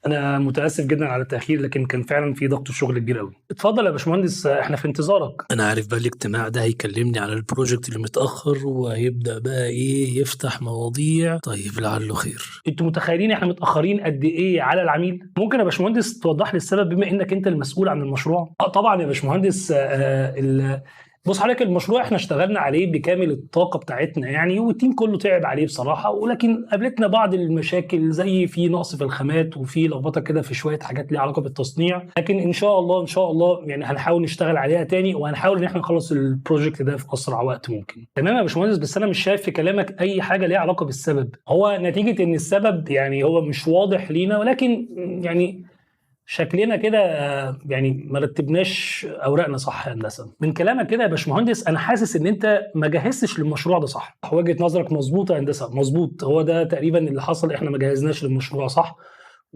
أنا متأسف جدًا على التأخير، لكن كان فعلًا في ضغط شغل كبير أوي. اتفضل يا باشمهندس، إحنا في انتظارك. أنا عارف بقى الاجتماع ده هيكلمني على الproject اللي متأخر، وهيبدأ بقى إيه يفتح مواضيع. طيب لعله خير. أنتم متخيلين إحنا متأخرين قد إيه على العميل؟ ممكن يا باشمهندس توضح لي السبب بما إنك أنت المسؤول عن المشروع؟ طبعًا يا باشمهندس. بُص حضرتك، المشروع إحنا اشتغلنا عليه بكامل الطاقة بتاعتنا يعني، والteam كله تعب عليه بصراحة، ولكن قابلتنا بعض المشاكل زي في نقص في الخامات، وفي لخبطة كده في شوية حاجات ليها علاقة بالتصنيع، لكن إن شاء الله، إن شاء الله يعني هنحاول نشتغل عليها تاني، وهنحاول إن إحنا نخلّص الproject ده في أسرع وقت ممكن. تمام يا باشمهندس، بس أنا مش شايف في كلامك أي حاجة ليها علاقة بالسبب. هو نتيجة إن السبب يعني هو مش واضح لينا، ولكن يعني شكلنا كده يعني ما رتبناش اوراقنا صح يا هندسه. من كلامك كده يا باشمهندس انا حاسس ان انت ما جهزتش للمشروع ده صح. وجهه نظرك مظبوطه يا هندسه، مظبوط، هو ده تقريبا اللي حصل، احنا ما جهزناش للمشروع صح.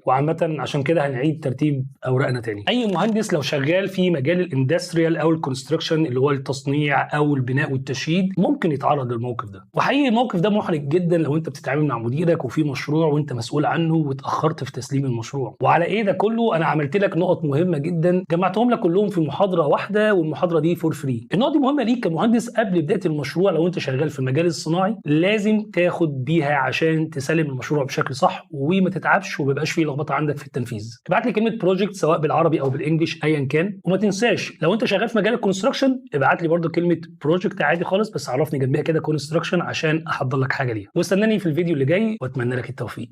وعامة عشان كده هنعيد ترتيب أوراقنا تاني. أي مهندس لو شغال في مجال الاندستريال أو الكونستراكشن اللي هو التصنيع أو البناء والتشييد ممكن يتعرض للموقف ده، وحقيقي الموقف ده محرج جدا لو أنت بتتعامل مع مديرك وفي مشروع وأنت مسؤول عنه واتأخرت في تسليم المشروع. وعلى إيه ده كله؟ أنا عملت لك نقط مهمة جدا جمعتهم لك كلهم في محاضرة واحدة، والمحاضرة دي فور فري. النقط دي مهمة ليك كمهندس قبل بداية المشروع. لو أنت شغال في المجال الصناعي لازم تاخد بيها عشان تسلم المشروع بشكل صح وما تتعبش وما يبقاش فيه لخبطة عندك في التنفيذ. ابعت لي كلمه بروجكت سواء بالعربي او بالانجلش ايا كان، وما تنساش لو انت شغال في مجال الكونستراكشن ابعت لي برده كلمه بروجكت عادي خالص، بس عرفني جنبيها كده كونستراكشن عشان احضر لك حاجه ليها. واستناني في الفيديو اللي جاي، واتمنى لك التوفيق.